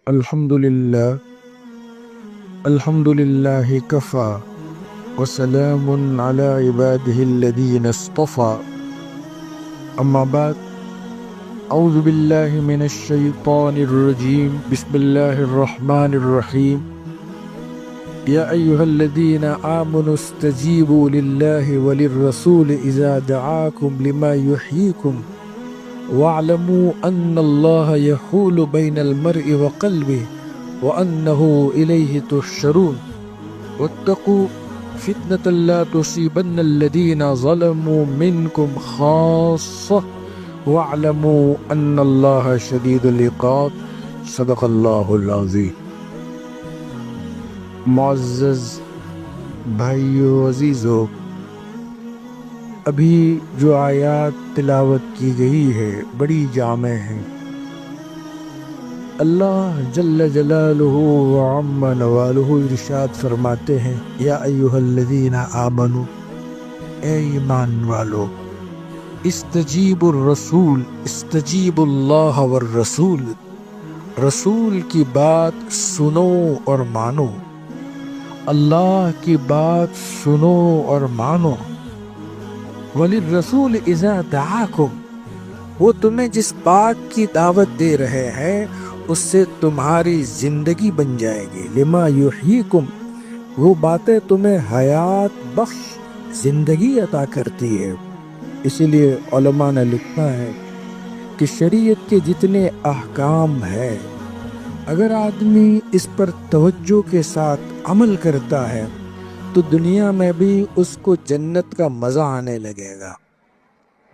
الحمدللہ الحمدللہ کفا وسلام علی عباده الذین اصطفى اما بعد اعوذ باللہ من الشیطان الرجیم بسم اللہ الرحمن الرحیم یا ایہا الذین آمنوا استجیبوا للہ وللرسول اذا دعاکم لما یحییکم واعلموا ان اللہ یحول بین المرء وقلبه وانہ الیہ تحشرون واتقوا فتنة لا تصيبن الذین ظلموا منکم خاصة واعلموا ان اللہ شدید العقاب صدق اللہ العظیم۔ معزز بھائیو عزیزو، ابھی جو آیات تلاوت کی گئی ہے بڑی جامع ہیں۔ اللہ جل جلالہ وعم نوالہ ارشاد فرماتے ہیں، یا ایہا الذین آمنوا، اے ایمان والو، استجیبوا الرسول، استجیبوا اللہ والرسول، رسول کی بات سنو اور مانو، اللہ کی بات سنو اور مانو۔ وَلِلرَّسُولِ إِذَا دَعَاكُمْ، وہ تمہیں جس بات کی دعوت دے رہے ہیں اس سے تمہاری زندگی بن جائے گی۔ لِمَا يُحْيِيكُمْ، وہ باتیں تمہیں حیات بخش زندگی عطا کرتی ہے۔ اسی لیے علماء نے لکھا ہے کہ شریعت کے جتنے احکام ہیں، اگر آدمی اس پر توجہ کے ساتھ عمل کرتا ہے تو دنیا میں بھی اس کو جنت کا مزہ آنے لگے گا،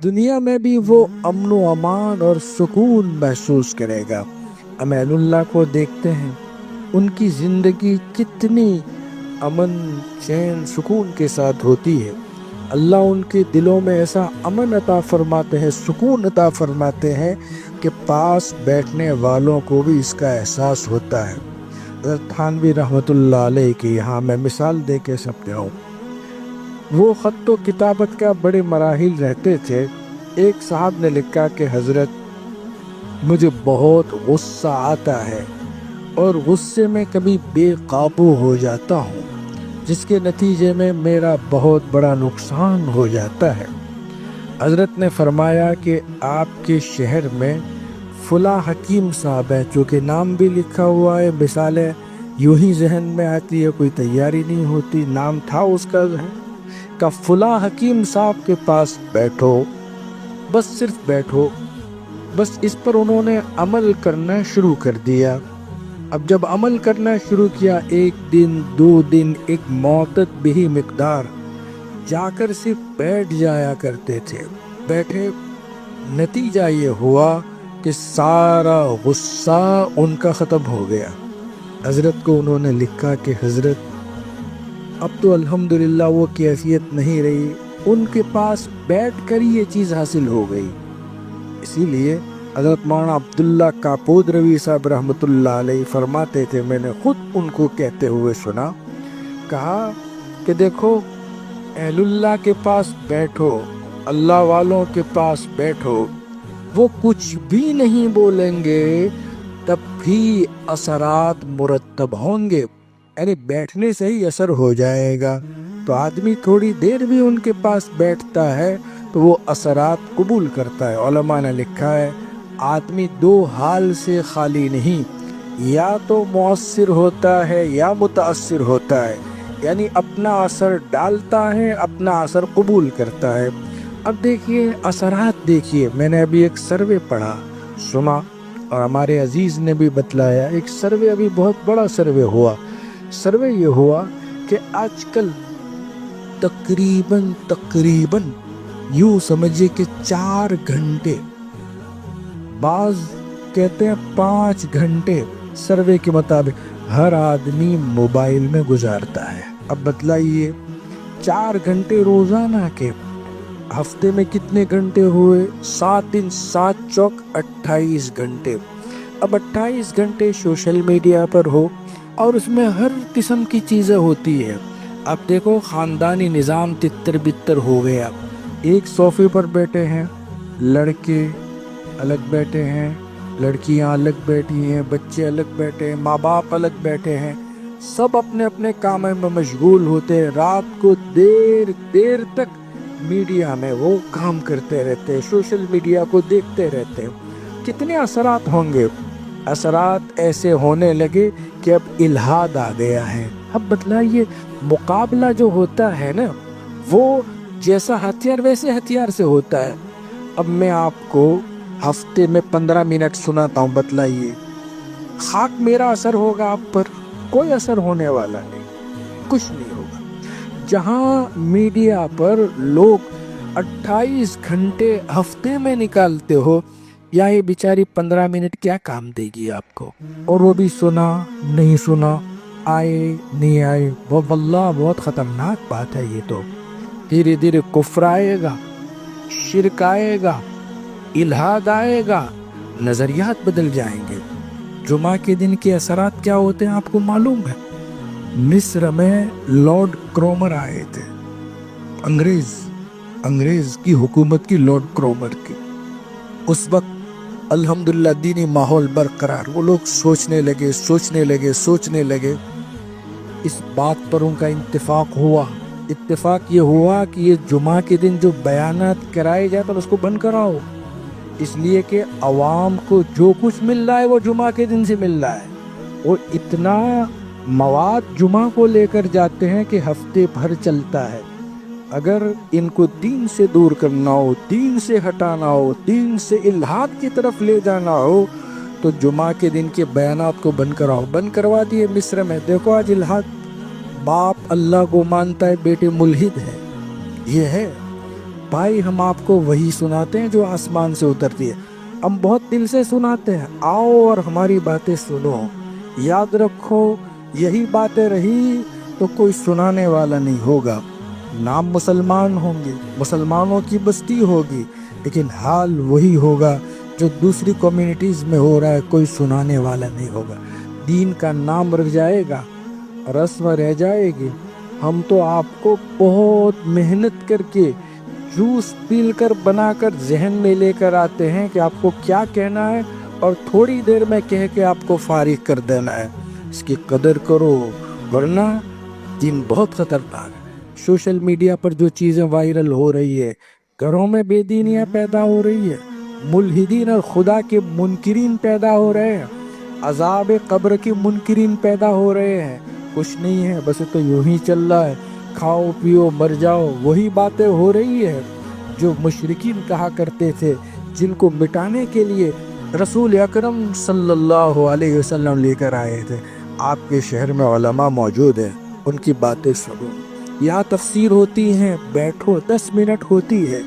دنیا میں بھی وہ امن و امان اور سکون محسوس کرے گا۔ امیل اللہ کو دیکھتے ہیں، ان کی زندگی کتنی امن، چین، سکون کے ساتھ ہوتی ہے۔ اللہ ان کے دلوں میں ایسا امن عطا فرماتے ہیں، سکون عطا فرماتے ہیں کہ پاس بیٹھنے والوں کو بھی اس کا احساس ہوتا ہے۔ حضرت تھانوی رحمۃ اللہ علیہ کی یہاں میں مثال دے کے سمجھاؤں، وہ خط و کتابت کا بڑے مراحل رہتے تھے۔ ایک صاحب نے لکھا کہ حضرت مجھے بہت غصہ آتا ہے اور غصے میں کبھی بے قابو ہو جاتا ہوں، جس کے نتیجے میں میرا بہت بڑا نقصان ہو جاتا ہے۔ حضرت نے فرمایا کہ آپ کے شہر میں فلاں حکیم صاحب ہے، چونکہ نام بھی لکھا ہوا ہے، مثالیں یوں ہی ذہن میں آتی ہے، کوئی تیاری نہیں ہوتی، نام تھا اس کا ذہن کا، فلاں حکیم صاحب کے پاس بیٹھو، بس صرف بیٹھو، بس اس پر انہوں نے عمل کرنا شروع کر دیا۔ اب جب عمل کرنا شروع کیا، ایک دن، 2 دن، ایک معتد بھی مقدار جا کر صرف بیٹھ جایا کرتے تھے، بیٹھے، نتیجہ یہ ہوا کہ سارا غصہ ان کا ختم ہو گیا۔ حضرت کو انہوں نے لکھا کہ حضرت اب تو الحمدللہ وہ کیفیت نہیں رہی، ان کے پاس بیٹھ کر یہ چیز حاصل ہو گئی۔ اسی لیے حضرت مولانا عبداللہ کاپودروی صاحب رحمۃ اللہ علیہ فرماتے تھے، میں نے خود ان کو کہتے ہوئے سنا، کہا کہ دیکھو، اہل اللہ کے پاس بیٹھو، اللہ والوں کے پاس بیٹھو، وہ کچھ بھی نہیں بولیں گے تب بھی اثرات مرتب ہوں گے، یعنی بیٹھنے سے ہی اثر ہو جائے گا۔ تو آدمی تھوڑی دیر بھی ان کے پاس بیٹھتا ہے تو وہ اثرات قبول کرتا ہے۔ علماء نے لکھا ہے، آدمی 2 حال سے خالی نہیں، یا تو مؤثر ہوتا ہے یا متاثر ہوتا ہے، یعنی اپنا اثر ڈالتا ہے، اپنا اثر قبول کرتا ہے۔ اب دیکھیے اثرات، دیکھیے میں نے ابھی ایک سروے پڑھا، سنا، اور ہمارے عزیز نے بھی بتلایا، ایک سروے ابھی بہت بڑا سروے ہوا۔ سروے یہ ہوا کہ آج کل تقریباً یوں سمجھے کہ 4 گھنٹے، بعض کہتے ہیں 5 گھنٹے، سروے کے مطابق ہر آدمی موبائل میں گزارتا ہے۔ اب بتلائیے 4 گھنٹے روزانہ کے، ہفتے میں کتنے گھنٹے ہوئے؟ 7 دن، 7 چوک 28 گھنٹے۔ اب 28 گھنٹے سوشل میڈیا پر ہو اور اس میں ہر قسم کی چیزیں ہوتی ہیں۔ اب دیکھو خاندانی نظام تتر بتر ہو گیا، ایک صوفے پر بیٹھے ہیں، لڑکے الگ بیٹھے ہیں، لڑکیاں الگ بیٹھی ہیں، بچے الگ بیٹھے ہیں، ماں باپ الگ بیٹھے ہیں، سب اپنے اپنے کام میں مشغول ہوتے ہیں، رات کو دیر دیر تک میڈیا میں وہ کام کرتے رہتے ہیں، سوشل میڈیا کو دیکھتے رہتے ہیں۔ کتنے اثرات ہوں گے؟ اثرات ایسے ہونے لگے کہ اب الحاد آ گیا ہے۔ اب بتلائیے، مقابلہ جو ہوتا ہے نا، وہ جیسا ہتھیار ویسے ہتھیار سے ہوتا ہے۔ اب میں آپ کو ہفتے میں 15 منٹ سناتا ہوں، بتلائیے خاک میرا اثر ہوگا آپ پر؟ کوئی اثر ہونے والا نہیں، کچھ نہیں ہوگا۔ جہاں میڈیا پر لوگ 28 گھنٹے ہفتے میں نکالتے ہو، یا یہ بیچاری 15 منٹ کیا کام دے گی آپ کو؟ اور وہ بھی سنا نہیں سنا، آئے نہیں آئے، واللہ بہت خطرناک بات ہے یہ تو۔ دھیرے دھیرے کفر آئے گا، شرک آئے گا، الحاد آئے گا، نظریات بدل جائیں گے۔ جمعہ کے دن کے اثرات کیا ہوتے ہیں آپ کو معلوم ہے؟ مصر میں لارڈ کرومر آئے تھے، انگریز کی حکومت کی، لارڈ کرومر کی۔ اس وقت الحمدللہ دینی ماحول برقرار، وہ لوگ سوچنے لگے، اس بات پر ان کا اتفاق یہ ہوا کہ یہ جمعہ کے دن جو بیانات کرائے جاتے ہیں اس کو بند کراؤ، اس لیے کہ عوام کو جو کچھ مل رہا ہے وہ جمعہ کے دن سے مل رہا ہے۔ وہ اتنا مواد جمعہ کو لے کر جاتے ہیں کہ ہفتے بھر چلتا ہے۔ اگر ان کو دین سے دور کرنا ہو، دین سے ہٹانا ہو، دین سے الحاد کی طرف لے جانا ہو، تو جمعہ کے دن کے بیانات کو بند کراؤ۔ بند کروا دیے مصر میں، دیکھو آج الحاد، باپ اللہ کو مانتا ہے، بیٹے ملحد ہے۔ یہ ہے بھائی، ہم آپ کو وہی سناتے ہیں جو آسمان سے اترتی ہے، ہم بہت دل سے سناتے ہیں، آؤ اور ہماری باتیں سنو۔ یاد رکھو، یہی باتیں رہی تو کوئی سنانے والا نہیں ہوگا، نام مسلمان ہوں گے، مسلمانوں کی بستی ہوگی، لیکن حال وہی ہوگا جو دوسری کمیونٹیز میں ہو رہا ہے، کوئی سنانے والا نہیں ہوگا۔ دین کا نام رہ جائے گا، رسم رہ جائے گی۔ ہم تو آپ کو بہت محنت کر کے جوس پیل کر بنا کر ذہن میں لے کر آتے ہیں کہ آپ کو کیا کہنا ہے، اور تھوڑی دیر میں کہہ کے آپ کو فارغ کر دینا ہے۔ اس کی قدر کرو، ورنہ دین بہت خطرناک ہے۔ سوشل میڈیا پر جو چیزیں وائرل ہو رہی ہے، گھروں میں بے دینیاں پیدا ہو رہی ہے، ملحدین اور خدا کے منکرین پیدا ہو رہے ہیں، عذاب قبر کے منکرین پیدا ہو رہے ہیں۔ کچھ نہیں ہے، بس تو یوں ہی چل رہا ہے، کھاؤ پیو مر جاؤ، وہی باتیں ہو رہی ہے جو مشرکین کہا کرتے تھے، جن کو مٹانے کے لیے رسول اکرم صلی اللہ علیہ وسلم لے کر آئے تھے۔ آپ کے شہر میں علماء موجود ہیں، ان کی باتیں سنو، یہاں تفسیر ہوتی ہیں، بیٹھو، 10 منٹ ہوتی ہے،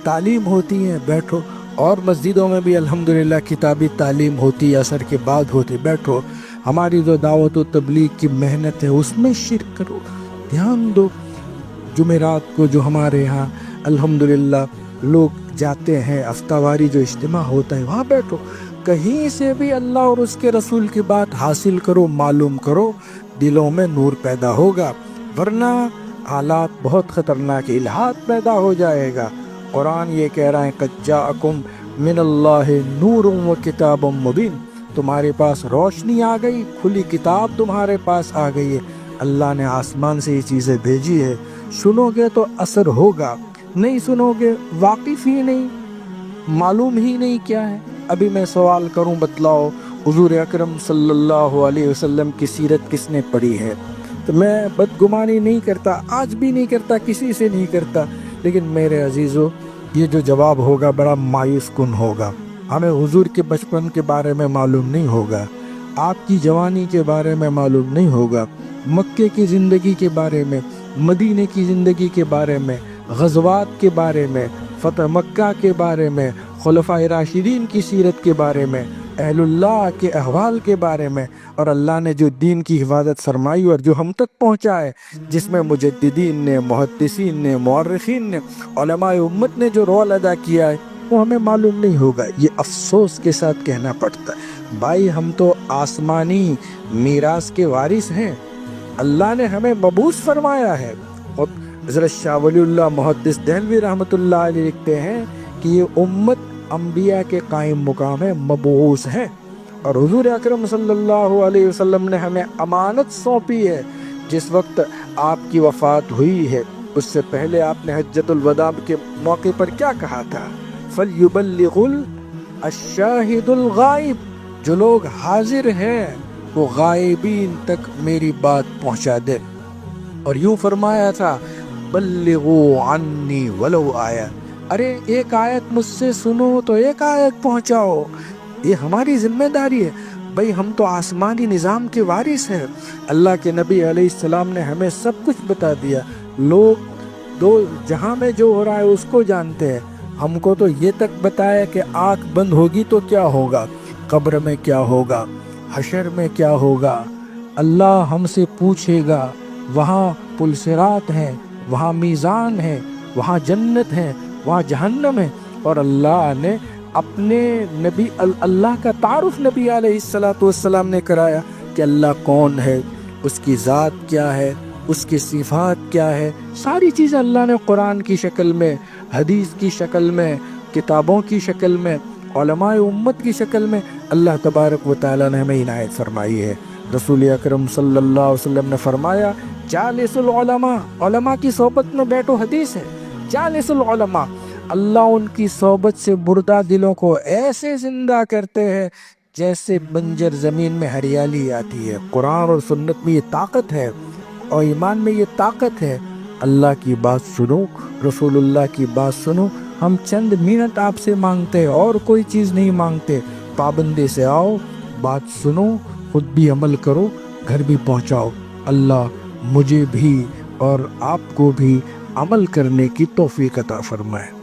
تعلیم ہوتی ہے، بیٹھو، اور مسجدوں میں بھی الحمدللہ کتابی تعلیم ہوتی ہے، عصر کے بعد ہوتی، بیٹھو۔ ہماری جو دعوت و تبلیغ کی محنت ہے اس میں شرک کرو، دھیان دو۔ جمعرات کو جو ہمارے ہاں الحمدللہ لوگ جاتے ہیں، ہفتہ واری جو اجتماع ہوتا ہے وہاں بیٹھو، کہیں سے بھی اللہ اور اس کے رسول کی بات حاصل کرو، معلوم کرو، دلوں میں نور پیدا ہوگا، ورنہ حالات بہت خطرناک، الحاد پیدا ہو جائے گا۔ قرآن یہ کہہ رہا ہے قد جاءکم من اللہ نور و کتاب مبین، تمہارے پاس روشنی آ گئی، کھلی کتاب تمہارے پاس آ گئی ہے، اللہ نے آسمان سے یہ چیزیں بھیجی ہے۔ سنو گے تو اثر ہوگا، نہیں سنو گے، واقف ہی نہیں، معلوم ہی نہیں کیا ہے۔ ابھی میں سوال کروں، بتلاؤ حضور اکرم صلی اللہ علیہ وسلم کی سیرت کس نے پڑھی ہے؟ تو میں بدگمانی نہیں کرتا، آج بھی نہیں کرتا، کسی سے نہیں کرتا، لیکن میرے عزیزو یہ جو جواب ہوگا بڑا مایوس کن ہوگا۔ ہمیں حضور کے بچپن کے بارے میں معلوم نہیں ہوگا، آپ کی جوانی کے بارے میں معلوم نہیں ہوگا، مکے کی زندگی کے بارے میں، مدینے کی زندگی کے بارے میں، غزوات کے بارے میں، فتح مکہ کے بارے میں، خلفائے راشدین کی سیرت کے بارے میں، اہل اللہ کے احوال کے بارے میں، اور اللہ نے جو دین کی حفاظت فرمائی اور جو ہم تک پہنچا ہے، جس میں مجددین نے، محدثین نے، مورخین نے، علماء امت نے جو رول ادا کیا ہے، وہ ہمیں معلوم نہیں ہوگا۔ یہ افسوس کے ساتھ کہنا پڑتا ہے، بھائی ہم تو آسمانی میراث کے وارث ہیں، اللہ نے ہمیں مبعوث فرمایا ہے۔ اور حضرت شاہ ولی اللہ محدث دہلوی رحمۃ اللہ علیہ لکھتے ہیں کہ یہ امت انبیاء کے قائم مقام ہے، مبعوث ہیں۔ اور حضور اکرم صلی اللہ علیہ وسلم نے ہمیں امانت سونپی ہے۔ جس وقت آپ کی وفات ہوئی ہے اس سے پہلے آپ نے حجۃ الوداع کے موقع پر کیا کہا تھا؟ فَلْيُبَلِّغُ الشَّاهِدُ الْغَائِبُ، جو لوگ حاضر ہیں وہ غائبین تک میری بات پہنچا دے۔ اور یوں فرمایا تھا بلغوا عنی ولو آیا، ارے ایک آیت مجھ سے سنو تو ایک آیت پہنچاؤ، یہ ہماری ذمہ داری ہے۔ بھئی ہم تو آسمانی نظام کے وارث ہیں، اللہ کے نبی علیہ السلام نے ہمیں سب کچھ بتا دیا، لوگ دو جہاں میں جو ہو رہا ہے اس کو جانتے ہیں، ہم کو تو یہ تک بتایا کہ آنکھ بند ہوگی تو کیا ہوگا، قبر میں کیا ہوگا، حشر میں کیا ہوگا، اللہ ہم سے پوچھے گا، وہاں پل صراط ہے، وہاں میزان ہے، وہاں جنت ہے، وہاں جہنم ہے۔ اور اللہ نے اپنے نبی اللہ کا تعارف نبی علیہ السلام نے کرایا کہ اللہ کون ہے، اس کی ذات کیا ہے، اس کی صفات کیا ہے، ساری چیزیں اللہ نے قرآن کی شکل میں، حدیث کی شکل میں، کتابوں کی شکل میں، علماء امت کی شکل میں اللہ تبارک و تعالیٰ نے ہمیں عنایت فرمائی ہے۔ رسول اکرم صلی اللہ علیہ وسلم نے فرمایا جالس العلماء، علماء کی صحبت میں بیٹھو، حدیث ہے جالس العلماء، اللہ ان کی صحبت سے مردہ دلوں کو ایسے زندہ کرتے ہیں جیسے بنجر زمین میں ہریالی آتی ہے۔ قرآن اور سنت میں یہ طاقت ہے اور ایمان میں یہ طاقت ہے۔ اللہ کی بات سنو، رسول اللہ کی بات سنو، ہم چند منٹ آپ سے مانگتے ہیں اور کوئی چیز نہیں مانگتے، پابندی سے آؤ، بات سنو، خود بھی عمل کرو، گھر بھی پہنچاؤ۔ اللہ مجھے بھی اور آپ کو بھی عمل کرنے کی توفیق عطا فرمائے۔